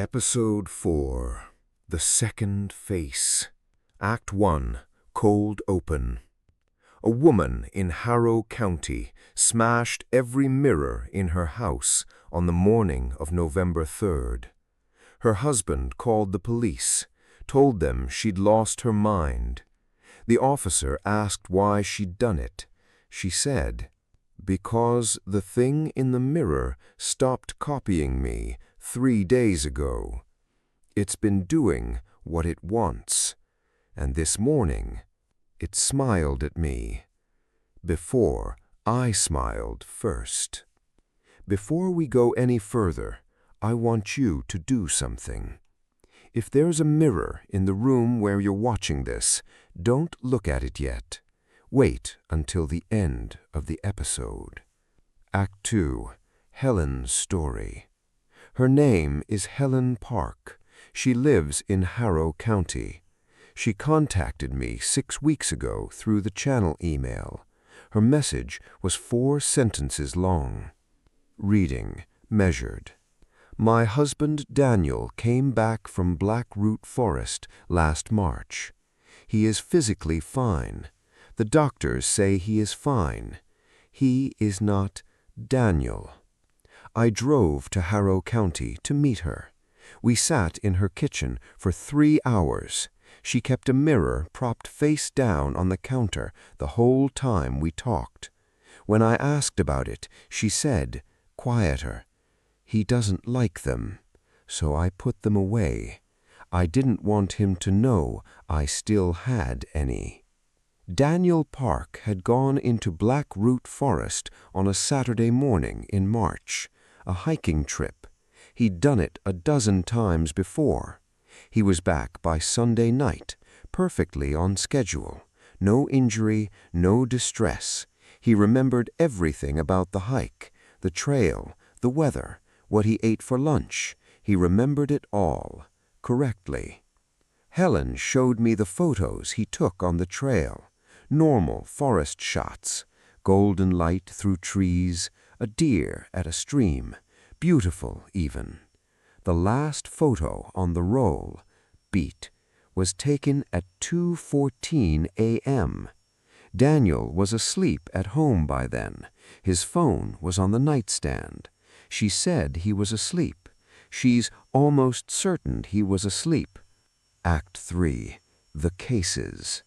Episode 4. The Second Face. Act 1. Cold Open. A woman in Harrow County smashed every mirror in her house on the morning of November 3rd. Her husband called the police, told them she'd lost her mind. The officer asked why she'd done it. She said, "Because the thing in the mirror stopped copying me 3 days ago. It's been doing what it wants, and this morning it smiled at me. Before I smiled first." Before we go any further, I want you to do something. If there's a mirror in the room where you're watching this, don't look at it yet. Wait until the end of the episode. Act 2. Helen's Story. Her name is Helen Park. She lives in Harrow County. She contacted me 6 weeks ago through the channel email. Her message was 4 sentences long. Reading, measured. My husband Daniel came back from Blackroot Forest last March. He is physically fine. The doctors say he is fine. He is not Daniel. I drove to Harrow County to meet her. We sat in her kitchen for 3 hours. She kept a mirror propped face down on the counter the whole time we talked. When I asked about it, she said, quieter, "He doesn't like them, so I put them away. I didn't want him to know I still had any." Daniel Park had gone into Blackroot Forest on a Saturday morning in March, a hiking trip. He'd done it a dozen times before. He was back by Sunday night, perfectly on schedule. No injury, no distress. He remembered everything about the hike, the trail, the weather, what he ate for lunch. He remembered it all, correctly. Helen showed me the photos he took on the trail. Normal forest shots, golden light through trees, a deer at a stream, beautiful even. The last photo on the roll, beat, was taken at 2:14 a.m. Daniel was asleep at home by then. His phone was on the nightstand. She said he was asleep. She's almost certain he was asleep. Act 3. The Cases.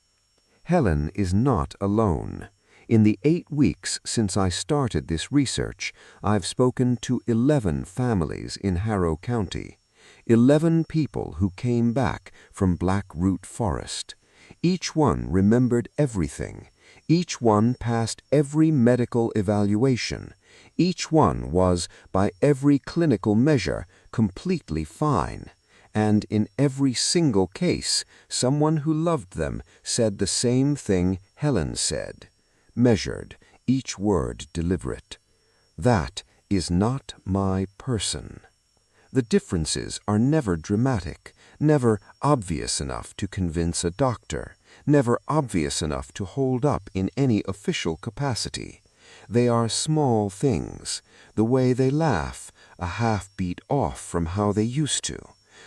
Helen is not alone. In the 8 weeks since I started this research, I've spoken to 11 families in Harrow County, 11 people who came back from Blackroot Forest. Each one remembered everything. Each one passed every medical evaluation. Each one was, by every clinical measure, completely fine. And in every single case, someone who loved them said the same thing Helen said. Measured, each word deliberate. That is not my person. The differences are never dramatic, never obvious enough to convince a doctor, never obvious enough to hold up in any official capacity. They are small things, the way they laugh, a half-beat off from how they used to,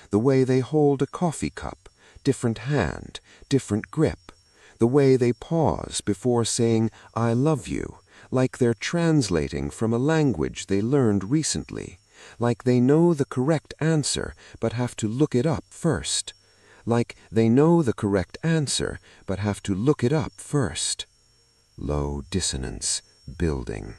the way they hold a coffee cup, different hand, different grip, the way they pause before saying, "I love you," like they're translating from a language they learned recently, like they know the correct answer but have to look it up first, like they know the correct answer but have to look it up first. Low dissonance building.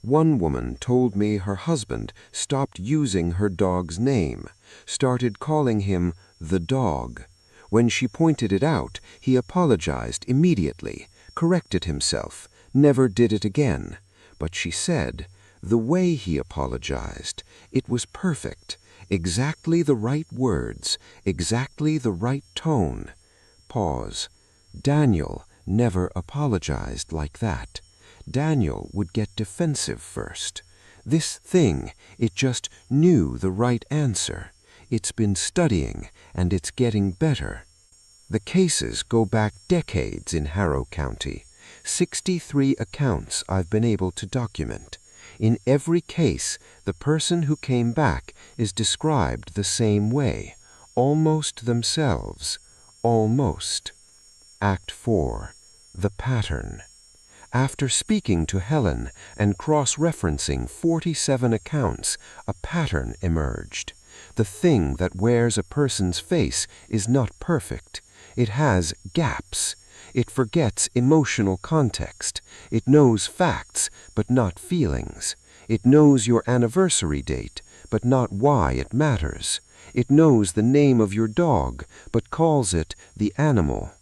One woman told me her husband stopped using her dog's name, started calling him the dog. When she pointed it out, he apologized immediately, corrected himself, never did it again. But she said, the way he apologized, it was perfect, exactly the right words, exactly the right tone. Pause. Daniel never apologized like that. Daniel would get defensive first. This thing, it just knew the right answer. It's been studying, and it's getting better. The cases go back decades in Harrow County. 63 accounts I've been able to document. In every case, the person who came back is described the same way, almost themselves, almost. Act 4. The pattern. After speaking to Helen and cross-referencing 47 accounts, a pattern emerged. The thing that wears a person's face is not perfect. It has gaps. It forgets emotional context. It knows facts, but not feelings. It knows your anniversary date, but not why it matters. It knows the name of your dog, but calls it the animal.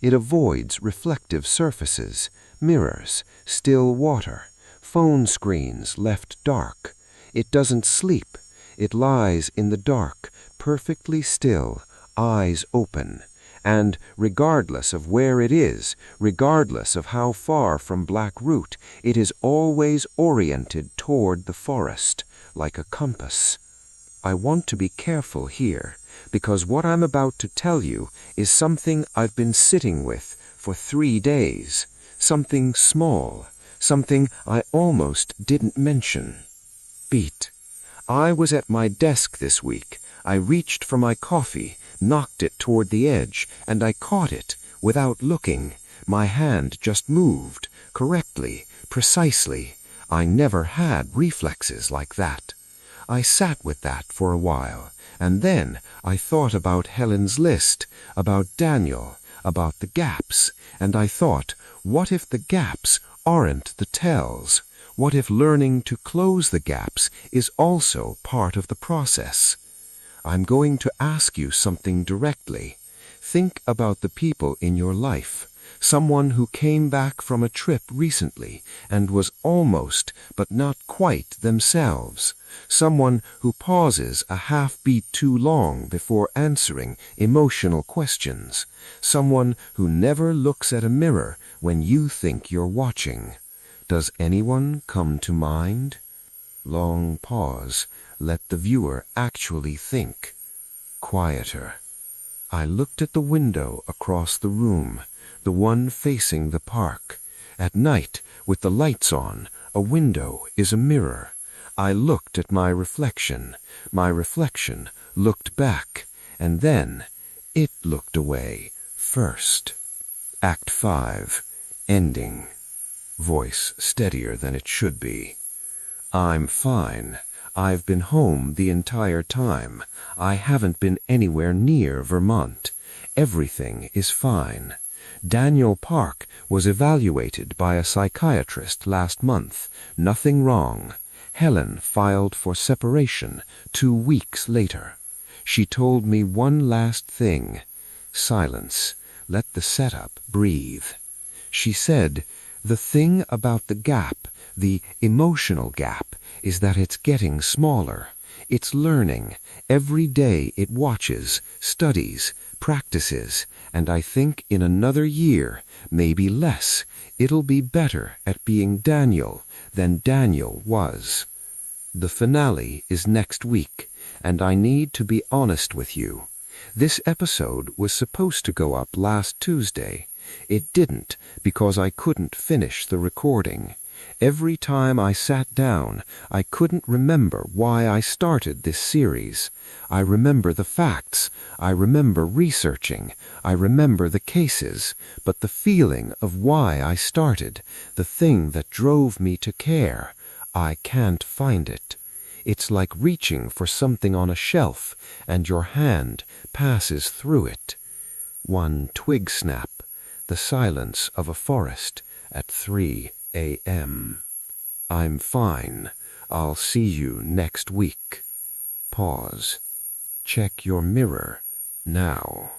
It avoids reflective surfaces, mirrors, still water, phone screens left dark. It doesn't sleep. It lies in the dark, perfectly still, eyes open. And regardless of where it is, regardless of how far from Blackroot, it is always oriented toward the forest, like a compass. I want to be careful here, because what I'm about to tell you is something I've been sitting with for 3 days, something small, something I almost didn't mention. Beat. I was at my desk this week. I reached for my coffee, knocked it toward the edge, and I caught it, without looking. My hand just moved, correctly, precisely. I never had reflexes like that. I sat with that for a while, and then I thought about Helen's list, about Daniel, about the gaps, and I thought, what if the gaps aren't the tells? What if learning to close the gaps is also part of the process? I'm going to ask you something directly. Think about the people in your life. Someone who came back from a trip recently and was almost, but not quite, themselves. Someone who pauses a half-beat too long before answering emotional questions. Someone who never looks at a mirror when you think you're watching. Does anyone come to mind? Long pause. Let the viewer actually think. Quieter. I looked at the window across the room, the one facing the park. At night, with the lights on, a window is a mirror. I looked at my reflection. My reflection looked back, and then it looked away first. Act 5. Ending. Voice steadier than it should be. I'm fine. I've been home the entire time. I haven't been anywhere near Vermont. Everything is fine. Daniel Park was evaluated by a psychiatrist last month. Nothing wrong. Helen filed for separation 2 weeks later. She told me one last thing. Silence. Let the setup breathe. She said, the thing about the gap, the emotional gap, is that it's getting smaller. It's learning. Every day it watches, studies, practices, and I think in another year, maybe less, it'll be better at being Daniel than Daniel was. The finale is next week, and I need to be honest with you. This episode was supposed to go up last Tuesday. It didn't because I couldn't finish the recording. Every time I sat down, I couldn't remember why I started this series. I remember the facts, I remember researching, I remember the cases, but the feeling of why I started, the thing that drove me to care, I can't find it. It's like reaching for something on a shelf, and your hand passes through it. One twig snap, the silence of a forest at 3 a.m. I'm fine. I'll see you next week. Pause. Check your mirror now.